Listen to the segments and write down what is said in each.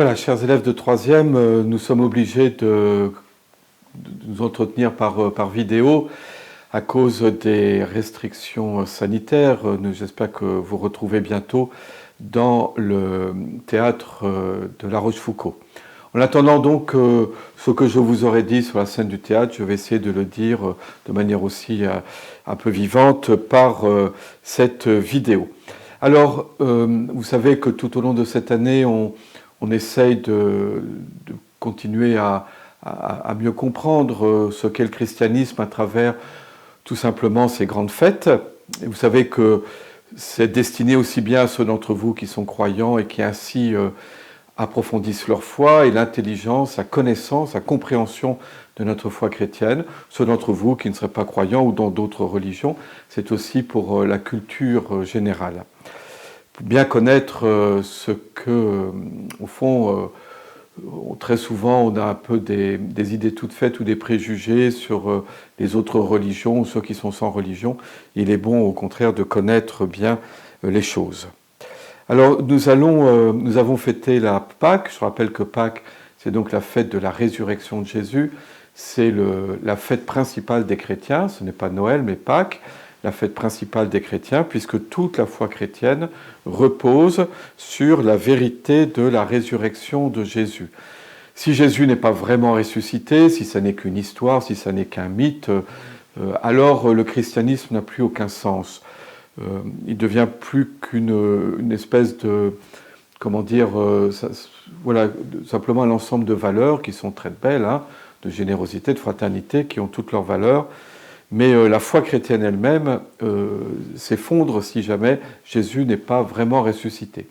Voilà, chers élèves de troisième, nous sommes obligés de nous entretenir par vidéo à cause des restrictions sanitaires. J'espère que vous retrouvez bientôt dans le théâtre de La Rochefoucauld. En attendant donc ce que je vous aurais dit sur la scène du théâtre, je vais essayer de le dire de manière aussi un peu vivante par cette vidéo. Alors, vous savez que tout au long de cette année, on essaye de continuer à mieux comprendre ce qu'est le christianisme à travers tout simplement ces grandes fêtes. Et vous savez que c'est destiné aussi bien à ceux d'entre vous qui sont croyants et qui ainsi approfondissent leur foi et l'intelligence, la connaissance, la compréhension de notre foi chrétienne. Ceux d'entre vous qui ne seraient pas croyants ou dans d'autres religions, c'est aussi pour la culture générale. Pour bien connaître ce que, au fond, très souvent, on a un peu des idées toutes faites ou des préjugés sur les autres religions ou ceux qui sont sans religion. Il est bon, au contraire, de connaître bien les choses. Alors, nous avons fêté la Pâque. Je rappelle que Pâques, c'est donc la fête de la résurrection de Jésus. C'est la fête principale des chrétiens. Ce n'est pas Noël, mais Pâques, la fête principale des chrétiens, puisque toute la foi chrétienne repose sur la vérité de la résurrection de Jésus. Si Jésus n'est pas vraiment ressuscité, si ça n'est qu'une histoire, si ça n'est qu'un mythe, alors le christianisme n'a plus aucun sens. Il devient plus qu'une espèce de, simplement un ensemble de valeurs qui sont très belles, de générosité, de fraternité, qui ont toutes leurs valeurs. Mais la foi chrétienne elle-même s'effondre si jamais Jésus n'est pas vraiment ressuscité.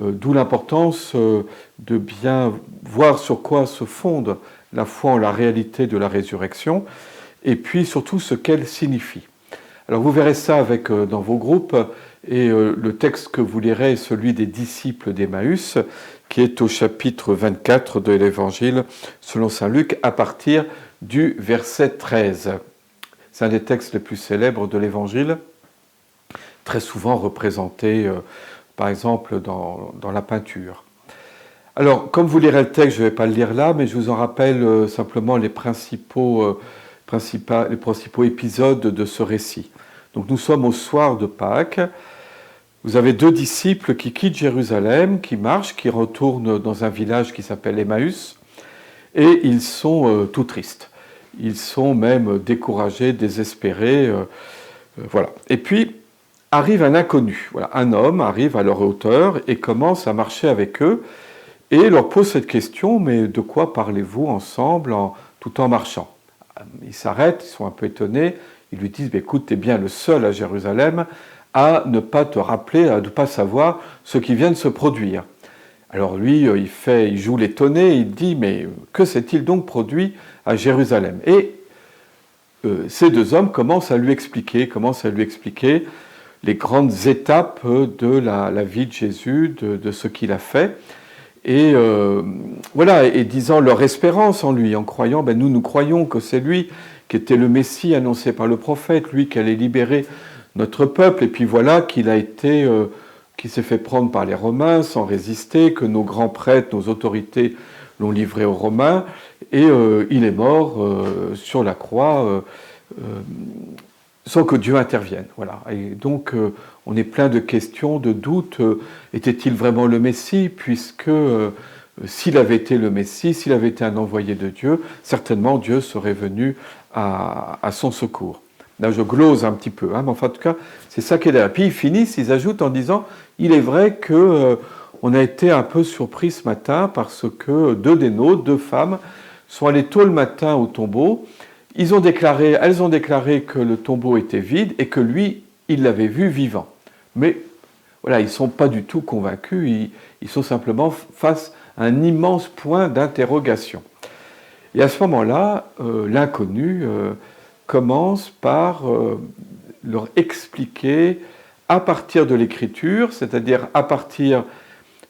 D'où l'importance de bien voir sur quoi se fonde la foi en la réalité de la résurrection, et puis surtout ce qu'elle signifie. Alors vous verrez ça dans vos groupes, et le texte que vous lirez est celui des disciples d'Emmaüs, qui est au chapitre 24 de l'Évangile selon saint Luc, à partir du verset 13. C'est un des textes les plus célèbres de l'Évangile, très souvent représenté, par exemple, dans la peinture. Alors, comme vous lirez le texte, je ne vais pas le lire là, mais je vous en rappelle simplement les principaux épisodes de ce récit. Donc, nous sommes au soir de Pâques. Vous avez deux disciples qui quittent Jérusalem, qui marchent, qui retournent dans un village qui s'appelle Emmaüs, et ils sont tout tristes. Ils sont même découragés, désespérés, voilà. Et puis, arrive un inconnu. Voilà. Un homme arrive à leur hauteur et commence à marcher avec eux et leur pose cette question, mais de quoi parlez-vous ensemble tout en marchant? Ils s'arrêtent, ils sont un peu étonnés, ils lui disent, écoute, tu es bien le seul à Jérusalem à ne pas te rappeler, à ne pas savoir ce qui vient de se produire. Alors lui, il joue l'étonné, il dit, mais que s'est-il donc produit à Jérusalem? Et ces deux hommes commencent à lui expliquer les grandes étapes de la vie de Jésus, de ce qu'il a fait, et et disant leur espérance en lui, en croyant, nous croyons que c'est lui qui était le Messie annoncé par le prophète, lui qui allait libérer notre peuple, et puis voilà qu'il a été... qui s'est fait prendre par les Romains sans résister, que nos grands prêtres, nos autorités l'ont livré aux Romains, et il est mort sur la croix sans que Dieu intervienne. Voilà. Et donc on est plein de questions, de doutes. Était-il vraiment le Messie? Puisque s'il avait été le Messie, s'il avait été un envoyé de Dieu, certainement Dieu serait venu à son secours. Là, je glose un petit peu, mais enfin, en tout cas, c'est ça qui est là. Puis ils finissent, ils ajoutent en disant, il est vrai que on a été un peu surpris ce matin parce que deux femmes, sont allées tôt le matin au tombeau. Elles ont déclaré que le tombeau était vide et que lui, il l'avait vu vivant. Mais voilà, ils ne sont pas du tout convaincus, ils sont simplement face à un immense point d'interrogation. Et à ce moment-là, l'inconnu commence par leur expliquer à partir de l'Écriture, c'est-à-dire à partir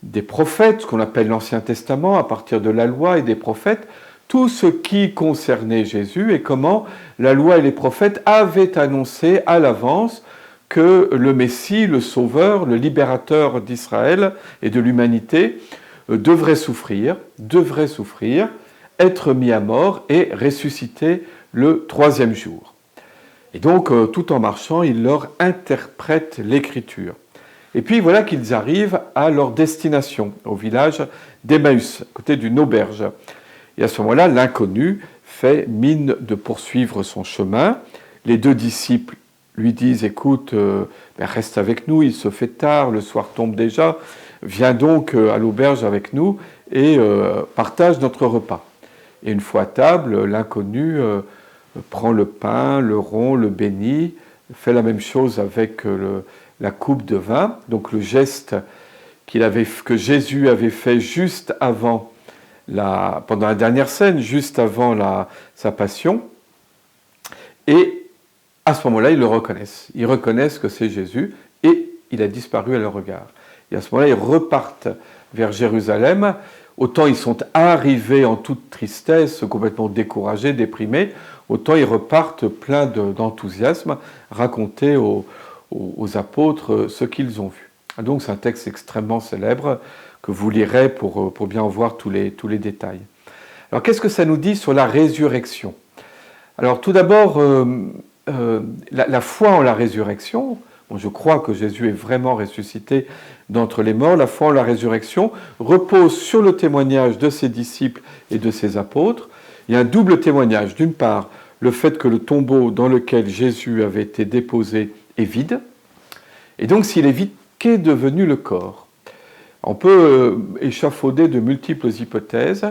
des prophètes, ce qu'on appelle l'Ancien Testament, à partir de la loi et des prophètes, tout ce qui concernait Jésus et comment la loi et les prophètes avaient annoncé à l'avance que le Messie, le Sauveur, le libérateur d'Israël et de l'humanité, devrait souffrir, être mis à mort et ressusciter le troisième jour. Et donc, tout en marchant, il leur interprète l'Écriture. Et puis voilà qu'ils arrivent à leur destination, au village d'Emmaüs, à côté d'une auberge. Et à ce moment-là, l'inconnu fait mine de poursuivre son chemin. Les deux disciples lui disent, écoute, reste avec nous, il se fait tard, le soir tombe déjà, viens donc à l'auberge avec nous et partage notre repas. Et une fois à table, l'inconnu prend le pain, le rompt, le bénit, fait la même chose avec la coupe de vin, donc le geste que Jésus avait fait juste avant, pendant la dernière scène, juste avant sa passion. Et à ce moment-là, ils le reconnaissent. Ils reconnaissent que c'est Jésus et il a disparu à leur regard. Et à ce moment-là, ils repartent vers Jérusalem. Autant ils sont arrivés en toute tristesse, complètement découragés, déprimés, autant ils repartent pleins d'enthousiasme, raconter aux apôtres ce qu'ils ont vu. Donc c'est un texte extrêmement célèbre que vous lirez pour bien en voir tous les détails. Alors qu'est-ce que ça nous dit sur la résurrection? Alors tout d'abord, la foi en la résurrection, bon, je crois que Jésus est vraiment ressuscité d'entre les morts, la foi en la résurrection repose sur le témoignage de ses disciples et de ses apôtres. Il y a un double témoignage. D'une part, le fait que le tombeau dans lequel Jésus avait été déposé est vide. Et donc, s'il est vide, qu'est devenu le corps? On peut échafauder de multiples hypothèses,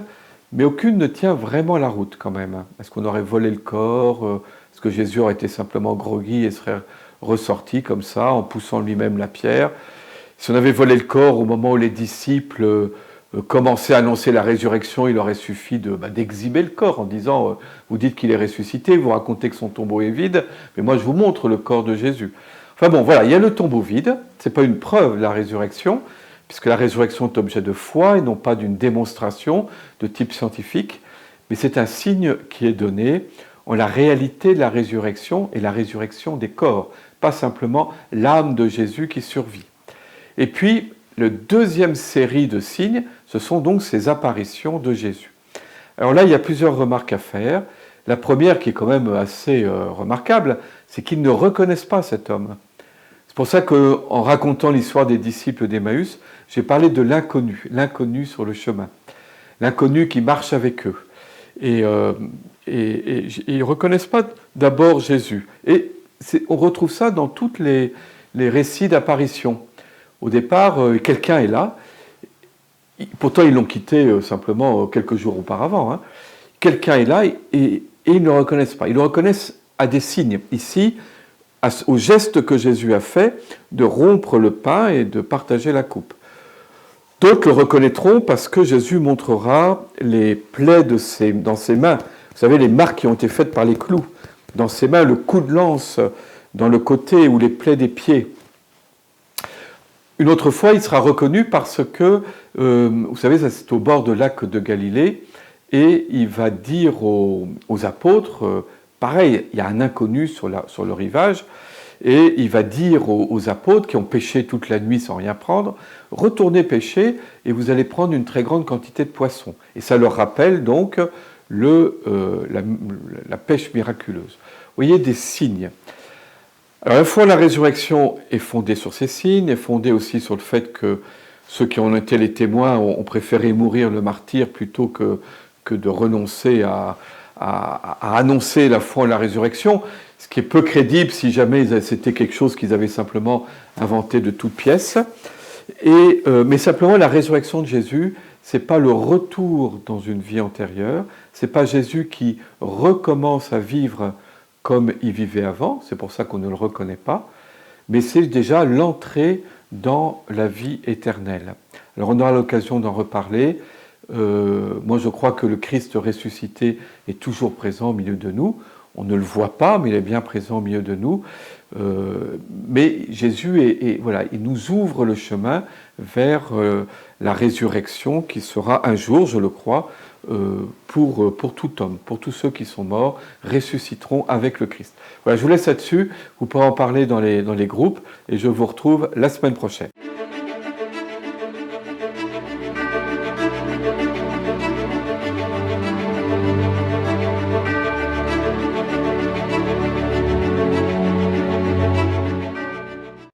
mais aucune ne tient vraiment la route quand même. Est-ce qu'on aurait volé le corps? Est-ce que Jésus aurait été simplement groggy et serait ressorti comme ça, en poussant lui-même la pierre? Si on avait volé le corps au moment où les disciples commençaient à annoncer la résurrection, il aurait suffi d'exhiber le corps en disant vous dites qu'il est ressuscité, vous racontez que son tombeau est vide, mais moi je vous montre le corps de Jésus. Enfin bon, voilà, il y a le tombeau vide, ce n'est pas une preuve de la résurrection, puisque la résurrection est objet de foi et non pas d'une démonstration de type scientifique, mais c'est un signe qui est donné en la réalité de la résurrection et la résurrection des corps, pas simplement l'âme de Jésus qui survit. Et puis, la deuxième série de signes, ce sont donc ces apparitions de Jésus. Alors là, il y a plusieurs remarques à faire. La première, qui est quand même assez remarquable, c'est qu'ils ne reconnaissent pas cet homme. C'est pour ça qu'en racontant l'histoire des disciples d'Emmaüs, j'ai parlé de l'inconnu sur le chemin, l'inconnu qui marche avec eux. Et ils ne reconnaissent pas d'abord Jésus. Et on retrouve ça dans tous les récits d'apparition. Au départ, quelqu'un est là, pourtant ils l'ont quitté simplement quelques jours auparavant. Hein. Quelqu'un est là et ils ne le reconnaissent pas. Ils le reconnaissent à des signes. Ici, au geste que Jésus a fait de rompre le pain et de partager la coupe. D'autres le reconnaîtront parce que Jésus montrera les plaies dans ses mains. Vous savez, les marques qui ont été faites par les clous. Dans ses mains, le coup de lance dans le côté ou les plaies des pieds. Une autre fois, il sera reconnu parce que, vous savez, ça c'est au bord du lac de Galilée, et il va dire aux apôtres, pareil, il y a un inconnu sur le rivage, et il va dire aux apôtres qui ont pêché toute la nuit sans rien prendre, retournez pêcher et vous allez prendre une très grande quantité de poissons. Et ça leur rappelle donc la pêche miraculeuse. Vous voyez des signes. Alors, à la fois, la résurrection est fondée sur ces signes, est fondée aussi sur le fait que ceux qui ont été les témoins ont préféré mourir le martyre plutôt que de renoncer à annoncer la foi en la résurrection, ce qui est peu crédible si jamais c'était quelque chose qu'ils avaient simplement inventé de toutes pièces. Mais simplement, la résurrection de Jésus, ce n'est pas le retour dans une vie antérieure, ce n'est pas Jésus qui recommence à vivre comme il vivait avant, c'est pour ça qu'on ne le reconnaît pas, mais c'est déjà l'entrée dans la vie éternelle. Alors on aura l'occasion d'en reparler. Moi je crois que le Christ ressuscité est toujours présent au milieu de nous. On ne le voit pas, mais il est bien présent au milieu de nous. Mais Jésus, voilà, il nous ouvre le chemin vers la résurrection qui sera un jour, je le crois, pour tout homme, pour tous ceux qui sont morts, ressusciteront avec le Christ. Voilà, je vous laisse là-dessus, vous pourrez en parler dans les groupes, et je vous retrouve la semaine prochaine.